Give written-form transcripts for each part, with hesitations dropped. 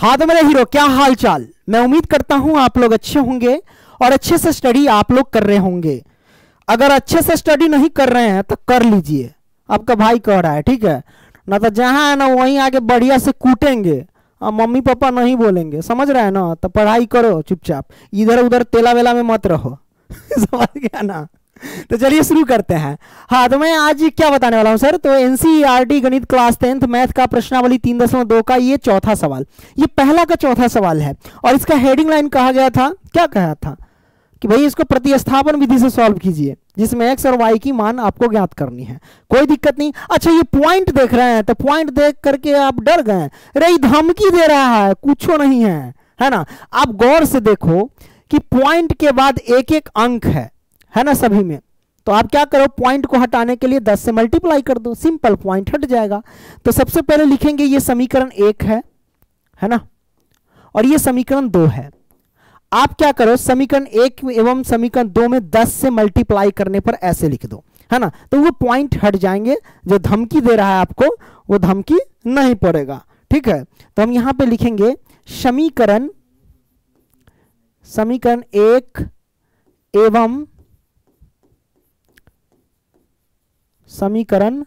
हाँ तो मेरे हीरो, क्या हाल चाल। मैं उम्मीद करता हूं आप लोग अच्छे होंगे और अच्छे से स्टडी आप लोग कर रहे होंगे। अगर अच्छे से स्टडी नहीं कर रहे हैं तो कर लीजिए, आपका भाई कह रहा है, ठीक है ना। तो जहां है ना वहीं आगे बढ़िया से कूटेंगे और मम्मी पापा नहीं बोलेंगे, समझ रहे हैं ना। तो पढ़ाई करो चुपचाप, इधर उधर तेला वेला में मत रहो समझ गया ना। तो चलिए शुरू करते हैं। हाँ तो मैं आज क्या बताने वाला हूं सर, तो एनसीईआरटी गणित क्लास 10th मैथ का प्रश्नावली 3.2 का ये चौथा सवाल, ये पहला का चौथा सवाल है। और इसका हेडिंग लाइन कहा गया था, क्या कहा था कि भाई इसको प्रतिस्थापन विधि से सॉल्व कीजिए जिसमें एक्स और वाई की मान आपको ज्ञात करनी है। कोई दिक्कत नहीं। अच्छा ये पॉइंट देख रहे हैं तो पॉइंट देख करके आप डर गए, अरे धमकी दे रहा है, कुछ नहीं है ना। आप गौर से देखो कि पॉइंट के बाद एक एक अंक है ना सभी में। तो आप क्या करो, पॉइंट को हटाने के लिए 10 से मल्टीप्लाई कर दो, सिंपल, पॉइंट हट जाएगा। तो सबसे पहले लिखेंगे ये समीकरण 1 है ना, और ये समीकरण 2 है। आप क्या करो, समीकरण 1 एवं समीकरण 2 में 10 से मल्टीप्लाई करने पर ऐसे लिख दो, है ना। तो वो पॉइंट हट जाएंगे, जो धमकी दे रहा है आपको वो धमकी नहीं पड़ेगा, ठीक है। तो हम यहां पे लिखेंगे समीकरण 1 एवं समीकरण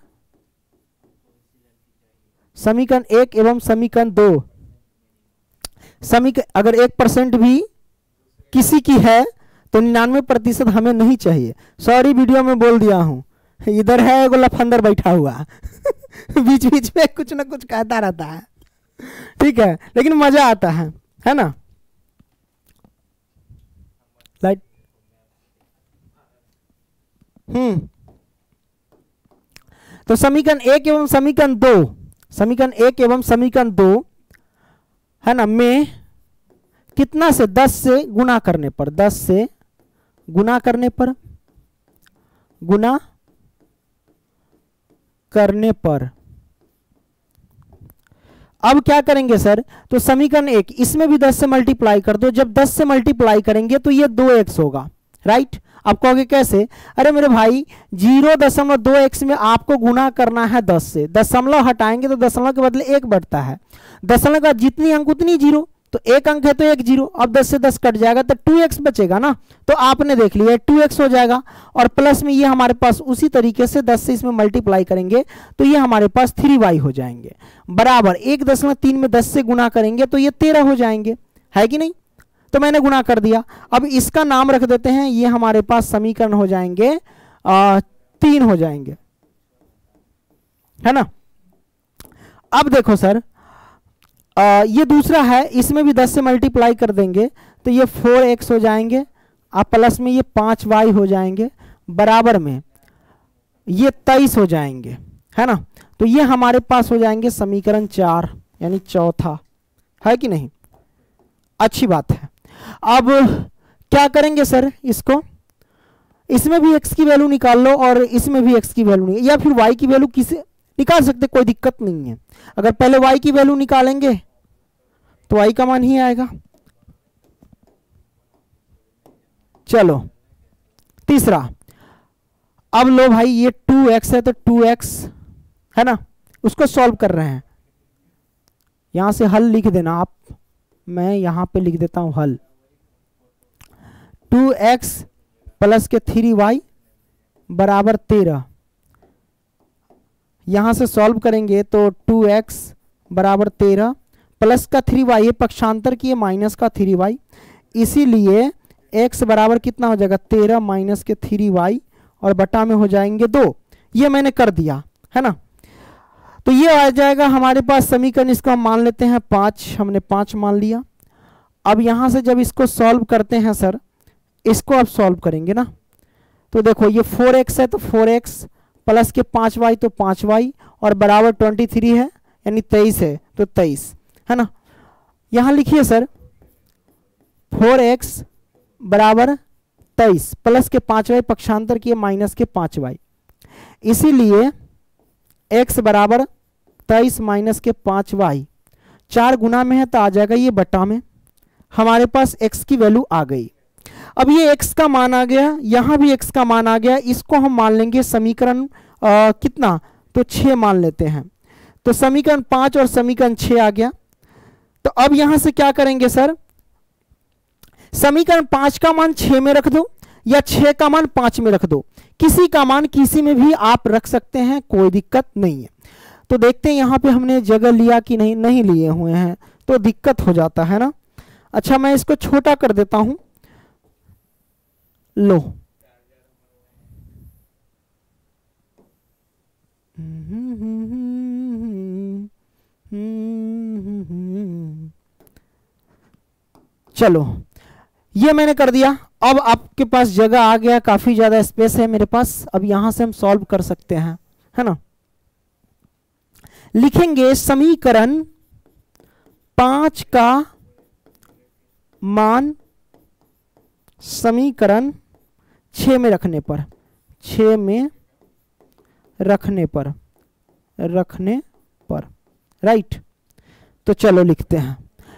1 एवं समीकरण 2। अगर 1% भी किसी की है तो 99% हमें नहीं चाहिए। सॉरी वीडियो में बोल दिया हूं, इधर है एगो लफंदर बैठा हुआ बीच बीच में कुछ ना कुछ कहता रहता है, ठीक है, लेकिन मजा आता है ना। लाइट तो समीकरण 1 एवं समीकरण 2 है ना में कितना से 10 से गुना करने पर, 10 से गुना करने पर अब क्या करेंगे सर, तो समीकरण 1 इसमें भी 10 से मल्टीप्लाई कर दो। जब 10 से मल्टीप्लाई करेंगे तो ये 2x होगा, राइट। आप कहोगे कैसे, अरे मेरे भाई 0.2x में आपको गुना करना है 10 से, दशमलव हटाएंगे तो दशमलव के बदले 1 बढ़ता है, दशमलव का जितनी अंक उतनी जीरो, तो एक अंक है तो 1 जीरो। अब 10 से 10 कट जाएगा तो 2x बचेगा ना, तो आपने देख लिया 2x हो जाएगा। और प्लस में ये हमारे पास उसी तरीके से 10 से इसमें मल्टीप्लाई करेंगे तो ये हमारे पास 3y हो जाएंगे, बराबर 1.3 में 10 से गुना करेंगे तो ये 13 हो जाएंगे, है कि नहीं। तो मैंने गुना कर दिया। अब इसका नाम रख देते हैं, ये हमारे पास समीकरण हो जाएंगे 3 हो जाएंगे, है ना। अब देखो सर ये दूसरा है, इसमें भी 10 से मल्टीप्लाई कर देंगे तो ये 4x हो जाएंगे, अब प्लस में ये 5y हो जाएंगे, बराबर में ये 23 हो जाएंगे, है ना। तो ये हमारे पास हो जाएंगे समीकरण 4 यानी चौथा, है कि नहीं। अच्छी बात है। अब क्या करेंगे सर, इसमें भी x की वैल्यू निकाल लो और इसमें भी x की वैल्यू या फिर y की वैल्यू किसे निकाल सकते, कोई दिक्कत नहीं है। अगर पहले y की वैल्यू निकालेंगे तो y का मान ही आएगा। चलो तीसरा, अब लो भाई ये 2x है तो 2x है ना, उसको सॉल्व कर रहे हैं। यहां से हल लिख देना आप, मैं यहां पे लिख देता हूं हल। 2x प्लस के 3y बराबर 13, यहां से सॉल्व करेंगे तो 2x बराबर 13 प्लस का 3y, ये पक्षांतर किए माइनस का 3y, इसीलिए x बराबर कितना हो जाएगा 13 माइनस के 3y और बटा में हो जाएंगे 2। ये मैंने कर दिया, है ना। तो ये आ जाएगा हमारे पास समीकरण, इसको हम मान लेते हैं 5, हमने 5 मान लिया। अब यहां से जब इसको सॉल्व करते हैं सर, इसको अब सॉल्व करेंगे ना, तो देखो ये 4x है तो 4x प्लस के 5y तो 5y और बराबर 23 है यानी 23 है तो 23, है ना। यहां लिखिए सर 4x बराबर 23 प्लस के 5y पक्षांतर किए माइनस के 5y, इसीलिए x बराबर 23 माइनस के 5y, 4 गुना में है तो आ जाएगा ये बटा में, हमारे पास x की वैल्यू आ गई। अब ये x का मान आ गया, यहां भी x का मान आ गया, इसको हम मान लेंगे समीकरण कितना, तो 6 मान लेते हैं। तो समीकरण 5 और समीकरण 6 आ गया। तो अब यहां से क्या करेंगे सर, समीकरण 5 का मान 6 में रख दो या 6 का मान 5 में रख दो, किसी का मान किसी में भी आप रख सकते हैं, कोई दिक्कत नहीं है। तो देखते हैं यहां पे हमने जगह लिया कि नहीं, नहीं लिए हुए हैं तो दिक्कत हो जाता है ना। अच्छा मैं इसको छोटा कर देता हूं, लो चलो ये मैंने कर दिया। अब आपके पास जगह आ गया, काफी ज्यादा स्पेस है मेरे पास, अब यहां से हम सॉल्व कर सकते हैं, है ना। लिखेंगे समीकरण 5 का मान समीकरण 6 में रखने पर, 6 में रखने पर राइट। तो चलो लिखते हैं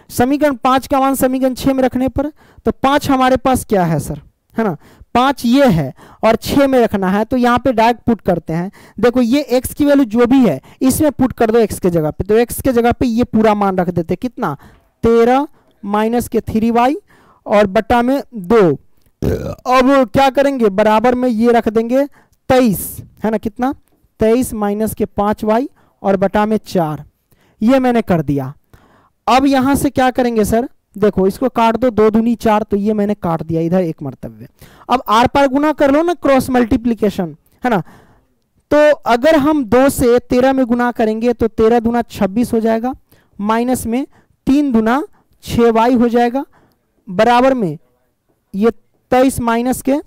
समीकरण 5 का मान समीकरण 6 में रखने पर। तो 5 हमारे पास क्या है सर, है ना, 5 ये है और 6 में रखना है, तो यहाँ पे डायरेक्ट पुट करते हैं। देखो ये x की वैल्यू जो भी है इसमें पुट कर दो x के जगह पे, तो x के जगह पे ये पूरा मान रख देते, कितना 13 माइनस के 3y और बटा में 2। अब क्या करेंगे, बराबर में ये रख देंगे 23, है ना, कितना 23 माइनस के 5y और बटा में 4, ये मैंने कर दिया। अब यहां से क्या करेंगे सर, देखो इसको काट दो, 2 दूनी 4, तो ये मैंने काट दिया इधर एक मर्तबे। अब आर पार गुना कर लो ना, क्रॉस मल्टीप्लीकेशन, है ना। तो अगर हम 2 से 13 में गुना करेंगे तो 13 दूना 26 हो जाएगा, माइनस में 3 दूना 6y हो जाएगा, बराबर में ये 23 माइनस के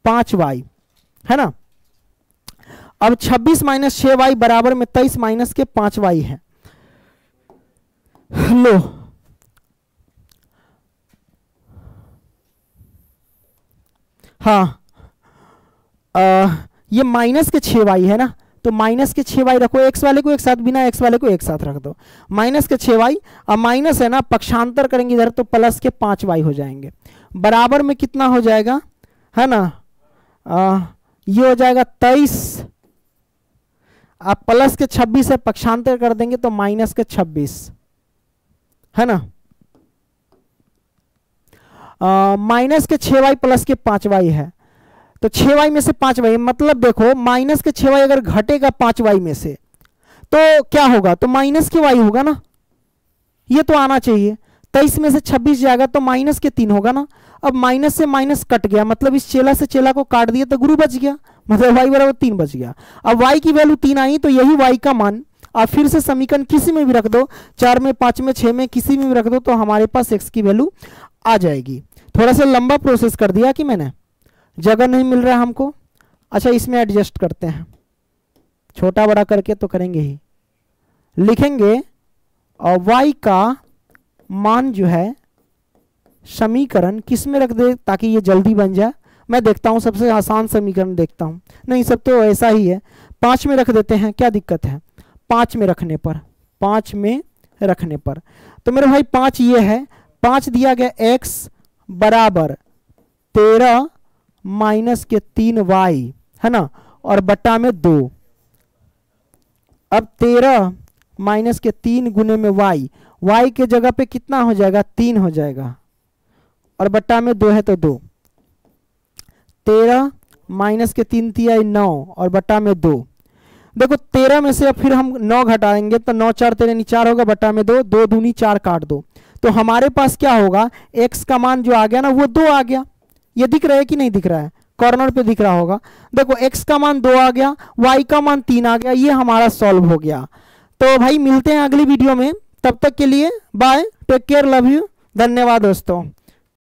5y, है ना। अब 26 माइनस 6y बराबर में 23 माइनस के 5y है। लो हाँ, ये माइनस के 6y है ना, तो माइनस के 6y रखो, x वाले को एक साथ, बिना x वाले को एक साथ रख दो, माइनस के 6y। अब माइनस है ना, पक्षांतर करेंगे इधर तो प्लस के 5y हो जाएंगे, बराबर में कितना हो जाएगा, है ना, ये हो जाएगा 23, आप प्लस के 26 है, पक्षांतर कर देंगे तो माइनस के 26, है ना। माइनस के 6y प्लस के 5y है, तो 6y में से 5y, मतलब देखो माइनस के 6y अगर घटेगा 5y में से तो क्या होगा, तो माइनस के y होगा ना, ये तो आना चाहिए। 23 में से 26 जाएगा तो माइनस के 3 होगा ना। अब माइनस से माइनस कट गया, मतलब इस चेला से चेला को काट दिया तो गुरु बच गया, मतलब y बराबर 3 बच गया। अब y की वैल्यू 3 आई, तो यही y का मान आप फिर से समीकरण किसी में भी रख दो, 4 में 5 में 6 में किसी में भी रख दो, तो हमारे पास x की वैल्यू आ जाएगी। थोड़ा सा लंबा प्रोसेस कर दिया कि मैंने, जगह नहीं मिल रहा है हमको। अच्छा इसमें एडजस्ट करते हैं, छोटा बड़ा करके तो करेंगे ही। लिखेंगे और y का मान जो है समीकरण किस में रख दे ताकि ये जल्दी बन जाए। मैं देखता हूं सबसे आसान समीकरण देखता हूं, नहीं सब तो ऐसा ही है, 5 में रख देते हैं, क्या दिक्कत है 5 में रखने पर, 5 में रखने पर। तो मेरे भाई 5 ये है, 5 दिया गया x बराबर 13 माइनस के 3y, है ना, और बटा में 2। अब 13 माइनस के 3 गुने में y के जगह पे कितना हो जाएगा 3 हो जाएगा, और बटा में 2 है तो 2। 13 माइनस के 3 तिया 9 और बटा में 2। देखो 13 में से अब फिर हम 9 घटाएंगे तो 9 4 13 4 होगा, बटा में 2, 2 दूनी 4 काट दो, तो हमारे पास क्या होगा, x का मान जो आ गया ना वो 2 आ गया। ये दिख रहा है कि नहीं दिख रहा है, कॉर्नर पे दिख रहा होगा। देखो x का मान 2 आ गया, y का मान 3 आ गया, ये हमारा सॉल्व हो गया। तो भाई मिलते हैं अगली वीडियो में, तब तक के लिए bye, take care, love you, धन्यवाद दोस्तों।